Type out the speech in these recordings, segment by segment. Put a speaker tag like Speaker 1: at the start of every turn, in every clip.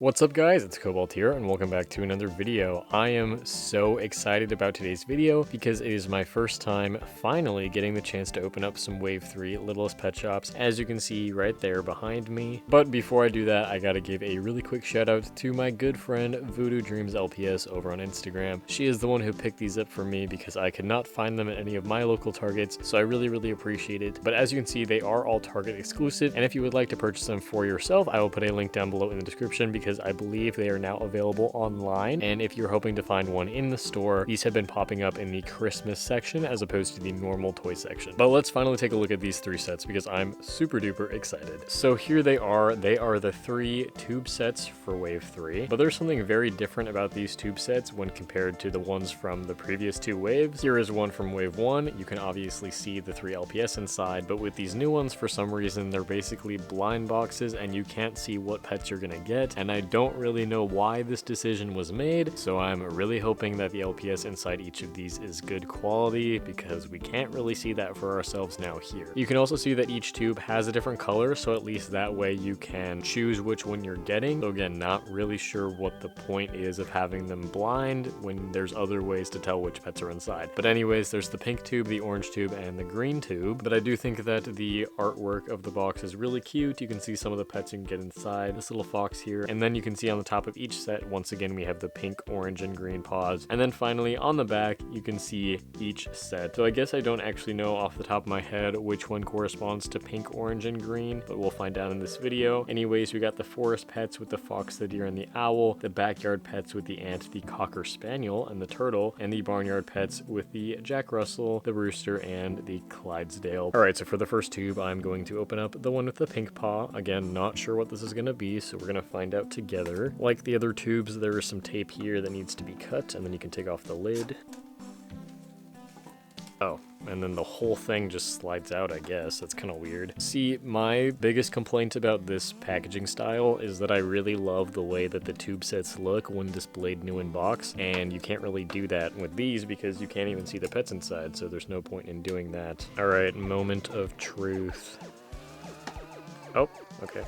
Speaker 1: What's up guys, it's Cobalt here and welcome back to another video. I am so excited about today's video because it is my first time finally getting the chance to open up some Wave 3 Littlest Pet Shops, as you can see right there behind me. But before I do that, I gotta give a really quick shout out to my good friend Voodoo Dreams LPS over on Instagram. She is the one who picked these up for me because I could not find them at any of my local Targets, so I really appreciate it. But as you can see, they are all Target exclusive, and if you would like to purchase them for yourself, I will put a link down below in the description because I believe they are now available online. And if you're hoping to find one in the store, these have been popping up in the Christmas section as opposed to the normal toy section. But let's finally take a look at these three sets because I'm super duper excited. So here they are. They are the three tube sets for Wave 3, but there's something very different about these tube sets when compared to the ones from the previous two waves. Here is one from Wave 1. You can obviously see the 3 LPS inside, but with these new ones, for some reason, they're basically blind boxes and you can't see what pets you're gonna get. And I don't really know why this decision was made, so I'm really hoping that the LPS inside each of these is good quality because we can't really see that for ourselves now here. You can also see that each tube has a different color, so at least that way you can choose which one you're getting. So again, not really sure what the point is of having them blind when there's other ways to tell which pets are inside. But anyways, there's the pink tube, the orange tube, and the green tube. But I do think that the artwork of the box is really cute. You can see some of the pets you can get inside. This little fox here, and then you can see on the top of each set, once again, we have the pink, orange, and green paws. And then finally, on the back, you can see each set. So I guess I don't actually know off the top of my head which one corresponds to pink, orange, and green, but we'll find out in this video. Anyways, we got the forest pets with the fox, the deer, and the owl, the backyard pets with the ant, the cocker spaniel, and the turtle, and the barnyard pets with the Jack Russell, the rooster, and the Clydesdale. Alright, so for the first tube, I'm going to open up the one with the pink paw. Again, not sure what this is going to be, so we're going to find out together. Like the other tubes, there is some tape here that needs to be cut, and then you can take off the lid. Oh, and then the whole thing just slides out, I guess. That's kind of weird. See, my biggest complaint about this packaging style is that I really love the way that the tube sets look when displayed new in box, and you can't really do that with these because you can't even see the pets inside, so there's no point in doing that. Alright, moment of truth. Oh, okay.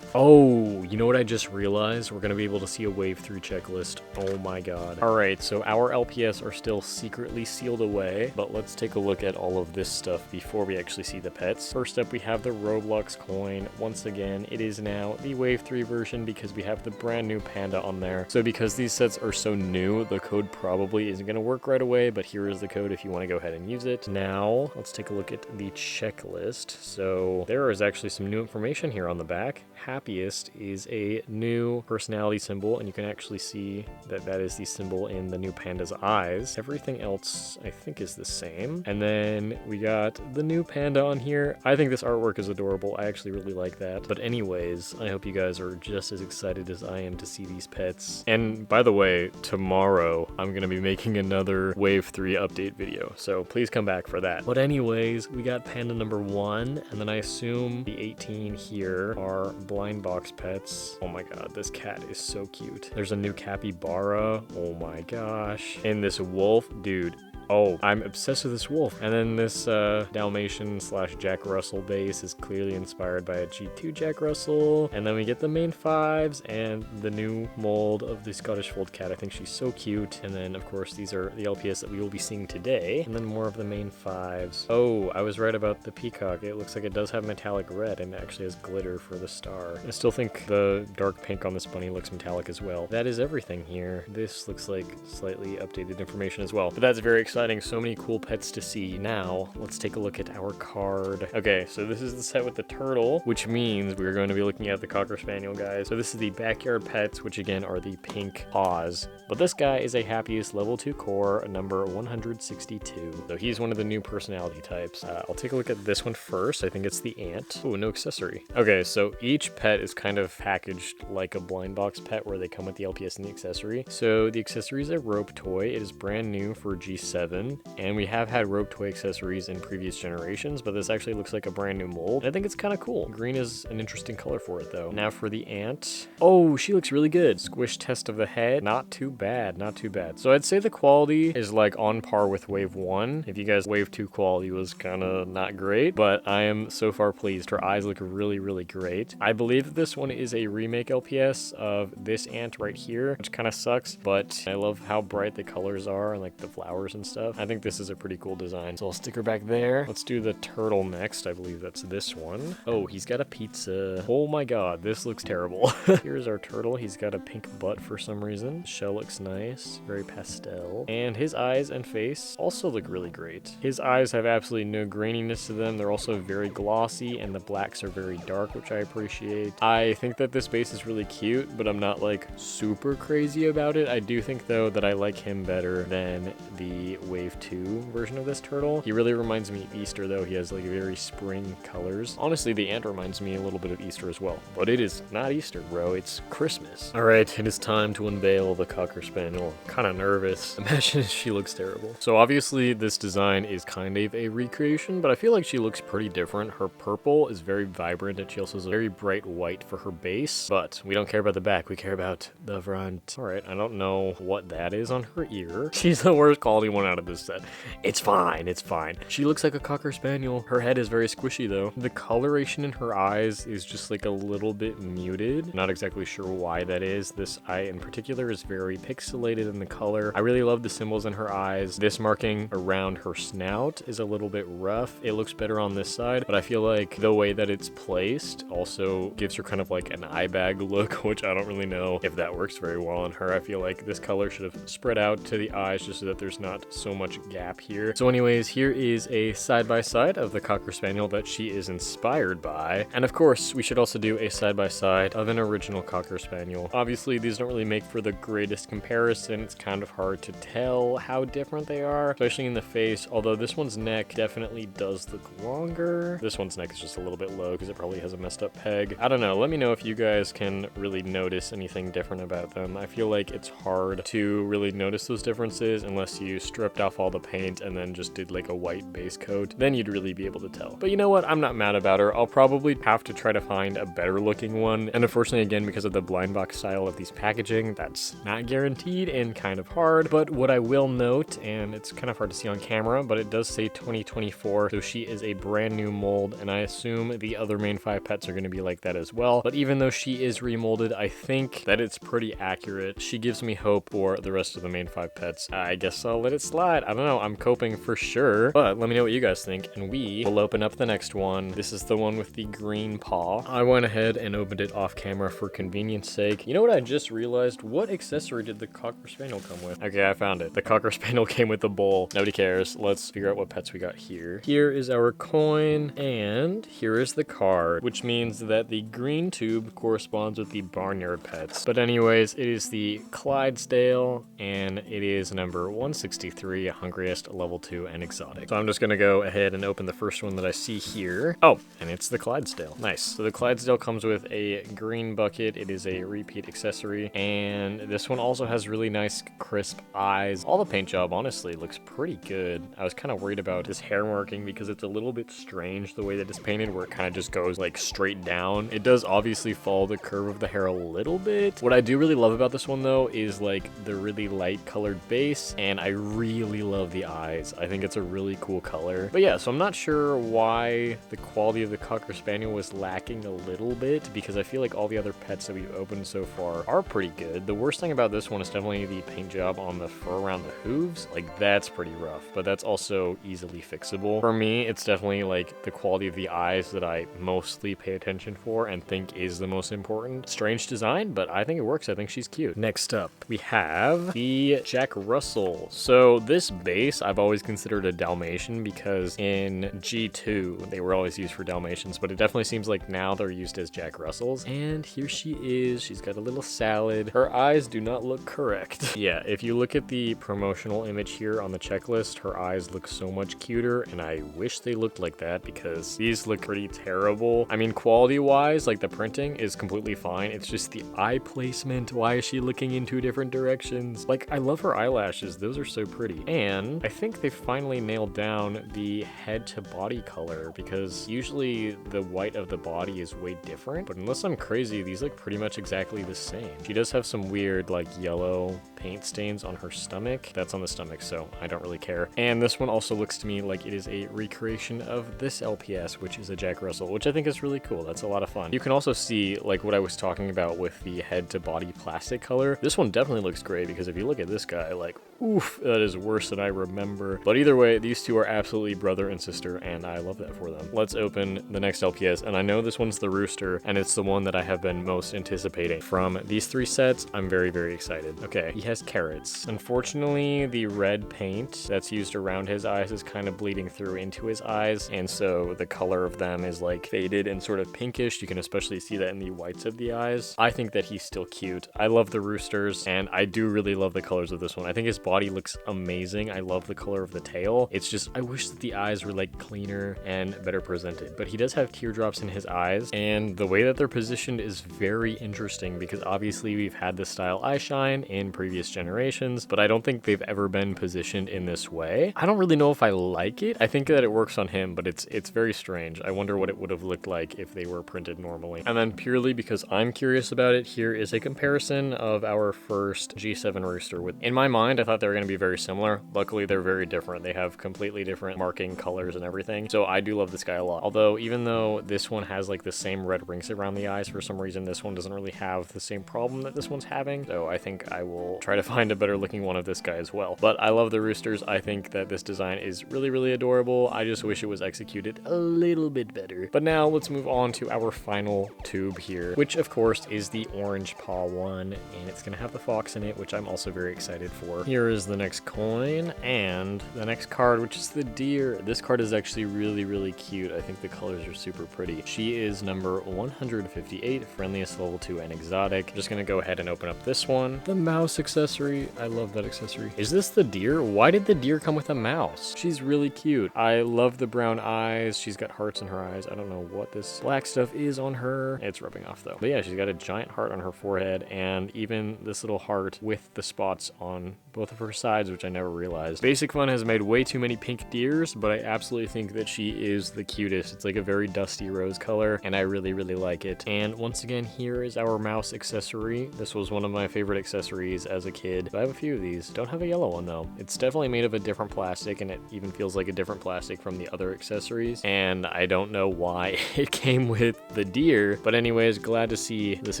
Speaker 1: Oh, you know what I just realized? We're going to be able to see a Wave 3 checklist. Oh my god. Alright, so our LPS are still secretly sealed away, but let's take a look at all of this stuff before we actually see the pets. First up, we have the Roblox coin. Once again, it is now the Wave 3 version because we have the brand new panda on there. So because these sets are so new, the code probably isn't going to work right away, but here is the code if you want to go ahead and use it. Now, let's take a look at the checklist. So there is actually some new information here on the back. Happiest is a new personality symbol, and you can actually see that that is the symbol in the new panda's eyes. Everything else I think is the same. And then we got the new panda on here. I think this artwork is adorable. I actually really like that. But anyways, I hope you guys are just as excited as I am to see these pets. And by the way, tomorrow I'm gonna be making another Wave 3 update video, so please come back for that. But anyways, we got panda number 1, and then I assume the 18 here are blind box pets. Oh my god, this cat is so cute. There's a new capybara. Oh my gosh. And this wolf, dude. Oh, I'm obsessed with this wolf. And then this Dalmatian / Jack Russell base is clearly inspired by a G2 Jack Russell. And then we get the main 5s and the new mold of the Scottish Fold cat. I think she's so cute. And then, of course, these are the LPS that we will be seeing today. And then more of the main 5s. Oh, I was right about the peacock. It looks like it does have metallic red and actually has glitter for the star. I still think the dark pink on this bunny looks metallic as well. That is everything here. This looks like slightly updated information as well. But that's very exciting. So many cool pets to see. Now, let's take a look at our card. Okay, so this is the set with the turtle, which means we're going to be looking at the cocker spaniel guys. So this is the backyard pets, which again are the pink paws. But this guy is a happiest level 2 core, number 162. So he's one of the new personality types. I'll take a look at this one first. I think it's the ant. Oh, no accessory. Okay, so each pet is kind of packaged like a blind box pet where they come with the LPS and the accessory. So the accessory is a rope toy. It is brand new for G7. 7, and we have had rope toy accessories in previous generations, but this actually looks like a brand new mold. I think it's kind of cool. Green is an interesting color for it though. Now for the ant. Oh, she looks really good. Squish test of the head. Not too bad, not too bad. So I'd say the quality is like on par with Wave 1. If you guys, Wave 2 quality was kind of not great, but I am so far pleased. Her eyes look really, really great. I believe that this one is a remake LPS of this ant right here, which kind of sucks, but I love how bright the colors are and like the flowers and stuff. I think this is a pretty cool design. So I'll stick her back there. Let's do the turtle next. I believe that's this one. Oh, he's got a pizza. Oh my god, this looks terrible. Here's our turtle. He's got a pink butt for some reason. Shell looks nice, very pastel. And his eyes and face also look really great. His eyes have absolutely no graininess to them. They're also very glossy, and the blacks are very dark, which I appreciate. I think that this base is really cute, but I'm not like super crazy about it. I do think though that I like him better than the Wave 2 version of this turtle. He really reminds me of Easter though. He has like very spring colors. Honestly, the ant reminds me a little bit of Easter as well, but it is not Easter, bro. It's Christmas. All right, it is time to unveil the Cocker Spaniel. I'm kind of nervous. Imagine she looks terrible. So obviously this design is kind of a recreation, but I feel like she looks pretty different. Her purple is very vibrant, and she also has a very bright white for her base, but we don't care about the back. We care about the front. All right, I don't know what that is on her ear. She's the worst quality one out of this set. It's fine, it's fine. She looks like a Cocker Spaniel. Her head is very squishy though. The coloration in her eyes is just like a little bit muted. Not exactly sure why that is. This eye in particular is very pixelated in the color. I really love the symbols in her eyes. This marking around her snout is a little bit rough. It looks better on this side, but I feel like the way that it's placed also gives her kind of like an eye bag look, which I don't really know if that works very well on her. I feel like this color should have spread out to the eyes just so that there's not so much gap here. So anyways, here is a side-by-side of the Cocker Spaniel that she is inspired by. And of course, we should also do a side-by-side of an original Cocker Spaniel. Obviously, these don't really make for the greatest comparison. It's kind of hard to tell how different they are, especially in the face, although this one's neck definitely does look longer. This one's neck is just a little bit low because it probably has a messed up peg. I don't know. Let me know if you guys can really notice anything different about them. I feel like it's hard to really notice those differences unless you stripped off all the paint and then just did like a white base coat. Then you'd really be able to tell. But you know what? I'm not mad about her. I'll probably have to try to find a better looking one. And unfortunately, again, because of the blind box style of these packaging, that's not guaranteed and kind of hard. But what I will note, and it's kind of hard to see on camera, but it does say 2024. So she is a brand new mold, and I assume the other main 5 pets are going to be like that as well. But even though she is remolded, I think that it's pretty accurate. She gives me hope for the rest of the main 5 pets. I guess I'll let it slide. I don't know. I'm coping for sure, but let me know what you guys think, and we will open up the next one. This is the one with the green paw. I went ahead and opened it off camera for convenience sake. You know what I just realized? What accessory did the Cocker Spaniel come with? Okay, I found it. The Cocker Spaniel came with the bowl. Nobody cares. Let's figure out what pets we got here. Here is our coin, and here is the card, which means that the green tube corresponds with the barnyard pets. But anyways, it is the Clydesdale, and it is number 163, hungriest, level 2, and exotic. So I'm just gonna go ahead and open the first one that I see here. Oh, and it's the Clydesdale. Nice. So the Clydesdale comes with a green bucket. It is a repeat accessory, and this one also has really nice crisp eyes. All the paint job honestly looks pretty good. I was kind of worried about this hair marking because it's a little bit strange the way that it's painted, where it kind of just goes like straight down. It does obviously follow the curve of the hair a little bit. What I do really love about this one though is like the really light colored base, and I really love the eyes. I think it's a really cool color. But yeah, so I'm not sure why the quality of the Cocker Spaniel was lacking a little bit, because I feel like all the other pets that we've opened so far are pretty good. The worst thing about this one is definitely the paint job on the fur around the hooves. Like that's pretty rough, but that's also easily fixable. For me, it's definitely like the quality of the eyes that I mostly pay attention for and think is the most important. Strange design, but I think it works. I think she's cute. Next up, we have the Jack Russell. So this base I've always considered a Dalmatian because in G2 they were always used for Dalmatians, but it definitely seems like now they're used as Jack Russells. And here she is. She's got a little salad. Her eyes do not look correct. Yeah, if you look at the promotional image here on the checklist, her eyes look so much cuter, and I wish they looked like that because these look pretty terrible. I mean, quality-wise, like the printing is completely fine. It's just the eye placement. Why is she looking in 2 different directions? Like, I love her eyelashes. Those are so pretty. pretty. And I think they finally nailed down the head to body color, because usually the white of the body is way different, but unless I'm crazy, these look pretty much exactly the same. She does have some weird like yellow paint stains on her stomach. That's on the stomach, so I don't really care. And this one also looks to me like it is a recreation of this LPS, which is a Jack Russell, which I think is really cool. That's a lot of fun. You can also see like what I was talking about with the head to body plastic color. This one definitely looks great, because if you look at this guy, like, oof, that is worse than I remember. But either way, these two are absolutely brother and sister, and I love that for them. Let's open the next LPS, and I know this one's the Rooster, and it's the one that I have been most anticipating. From these three sets, I'm very, very excited. Okay, he has carrots. Unfortunately, the red paint that's used around his eyes is kind of bleeding through into his eyes, and so the color of them is like faded and sort of pinkish. You can especially see that in the whites of the eyes. I think that he's still cute. I love the Roosters, and I do really love the colors of this one. I think his body looks amazing. I love the color of the tail. It's just, I wish that the eyes were like cleaner and better presented, but he does have teardrops in his eyes, and the way that they're positioned is very interesting, because obviously we've had this style eye shine in previous generations, but I don't think they've ever been positioned in this way. I don't really know if I like it. I think that it works on him, but it's very strange. I wonder what it would have looked like if they were printed normally. And then purely because I'm curious about it, here is a comparison of our first G7 Rooster. In my mind, I thought they were going to be very similar. Luckily, they're very different. They have completely different marking colors and everything. So I do love this guy a lot. Although, even though this one has like the same red rings around the eyes, for some reason, this one doesn't really have the same problem that this one's having. So I think I will try to find a better looking one of this guy as well. But I love the Roosters. I think that this design is really, really adorable. I just wish it was executed a little bit better. But now let's move on to our final tube here, which of course is the orange paw one, and it's gonna have the fox in it, which I'm also very excited for. Here is the next coin and the next card, which is the deer. This card is actually really, really cute. I think the colors are super pretty. She is number 158, friendliest level 2 and exotic. I'm just gonna go ahead and open up this one. The mouse accessory. I love that accessory. Is this the deer? Why did the deer come with a mouse? She's really cute. I love the brown eyes. She's got hearts in her eyes. I don't know what this black stuff is on her. It's rubbing off though. But yeah, she's got a giant heart on her forehead, and even this little heart with the spots on both of her sides, which I never realized. Basic Fun has made way too many pink deers, but I absolutely think that she is the cutest. It's like a very dusty rose color, and I really, really like it. And once again, here is our mouse accessory. This was one of my favorite accessories as a kid. I have a few of these. Don't have a yellow one though. It's definitely made of a different plastic, and it even feels like a different plastic from the other accessories. And I don't know why it came with the deer, but anyways, glad to see this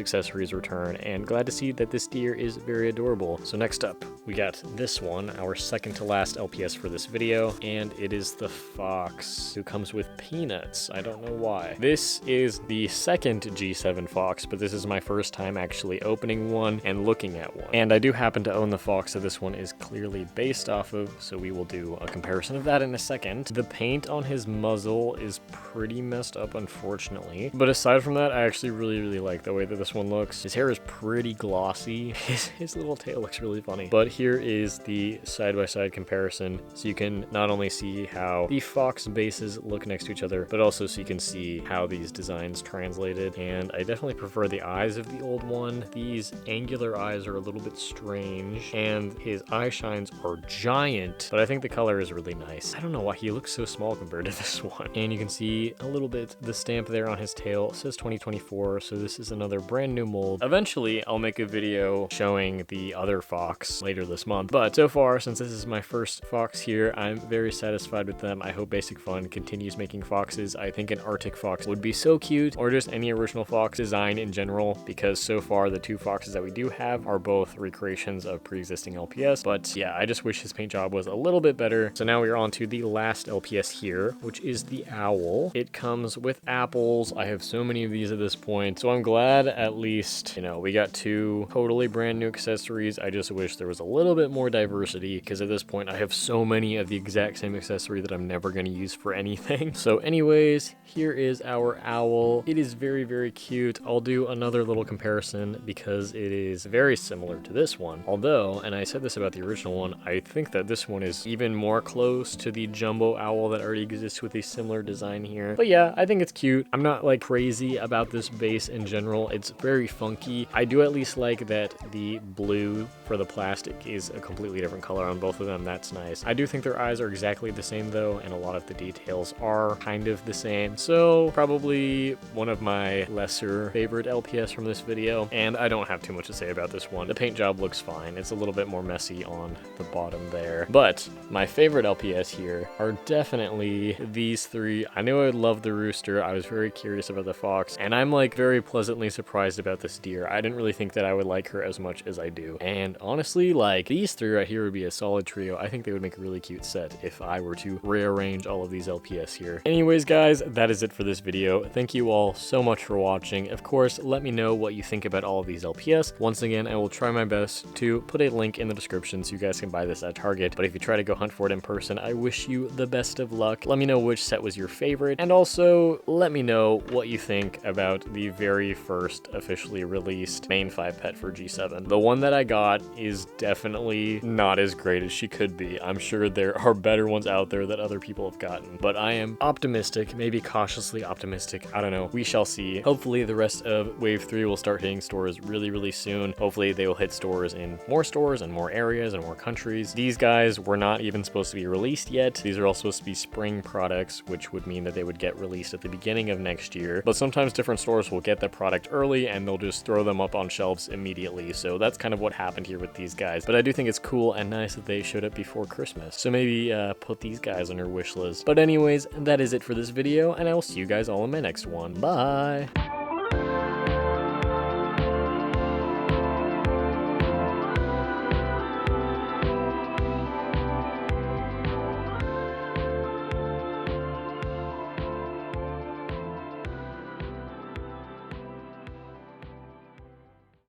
Speaker 1: accessories return, and glad to see that this deer is very adorable. So next up, we got this one, our second to last LPS for this video, and it is the fox, who comes with peanuts. I don't know why. This is the second G7 fox, but this is my first time actually opening one and looking at one. And I do happen to own the fox that this one is clearly based off of, so we will do a comparison of that in a second. The paint on his muzzle is pretty messed up, unfortunately. But aside from that, I actually really, really like the way that this one looks. His hair is pretty glossy. His little tail looks really funny. But here is the side-by-side comparison, so you can not only see how the fox bases look next to each other, but also so you can see how these designs translated. And I definitely prefer the eyes of the old one. These angular eyes are a little bit strange, and his eye shines are giant, but I think the color is really nice. I don't know why he looks so small compared to this one. And you can see a little bit the stamp there on his tail. It says 2024, so this is another brand new mold. Eventually, I'll make a video showing the other fox later this month, but so far, since this is my first fox here, I'm very satisfied with them. I hope Basic Fun continues making foxes. I think an Arctic fox would be so cute, or just any original fox design in general, because so far the two foxes that we do have are both recreations of pre-existing LPS. But yeah, I just wish his paint job was a little bit better. So now we're on to the last LPS here, which is the owl. It comes with apples. I have so many of these at this point, so I'm glad at least, you know, we got two totally brand new accessories. I just wish there was a little bit more diversity, because at this point I have so many of the exact same accessory that I'm never going to use for anything. So anyways, here is our owl. It is very, very cute. I'll do another little comparison because it is very similar to this one. Although, and I said this about the original one, I think that this one is even more close to the jumbo owl that already exists with a similar design here. But yeah, I think it's cute. I'm not like crazy about this base in general. It's very funky. I do at least like that the blue for the plastic is a completely different color color on both of them. That's nice. I do think their eyes are exactly the same though, and a lot of the details are kind of the same. So probably one of my lesser favorite LPS from this video, and I don't have too much to say about this one. The paint job looks fine. It's a little bit more messy on the bottom there. But my favorite LPS here are definitely these three. I knew I would love the rooster. I was very curious about the fox, and I'm like very pleasantly surprised about this deer. I didn't really think that I would like her as much as I do. And honestly, like, these three right here would be a solid trio. I think they would make a really cute set if I were to rearrange all of these LPS here. Anyways, guys, that is it for this video. Thank you all so much for watching. Of course, let me know what you think about all of these LPS. Once again, I will try my best to put a link in the description so you guys can buy this at Target. But if you try to go hunt for it in person, I wish you the best of luck. Let me know which set was your favorite, and also let me know what you think about the very first officially released main 5 pet for G7. The one that I got is definitely not as great as she could be. I'm sure there are better ones out there that other people have gotten, but I am optimistic, maybe cautiously optimistic. I don't know. We shall see. Hopefully the rest of Wave 3 will start hitting stores really soon. Hopefully they will hit stores in more stores and more areas and more countries. These guys were not even supposed to be released yet. These are all supposed to be spring products, which would mean that they would get released at the beginning of next year. But sometimes different stores will get the product early and they'll just throw them up on shelves immediately. So that's kind of what happened here with these guys. But I do think it's cool and nice that they showed up before Christmas. So maybe put these guys on your wish list. But anyways, that is it for this video, and I will see you guys all in my next one. Bye!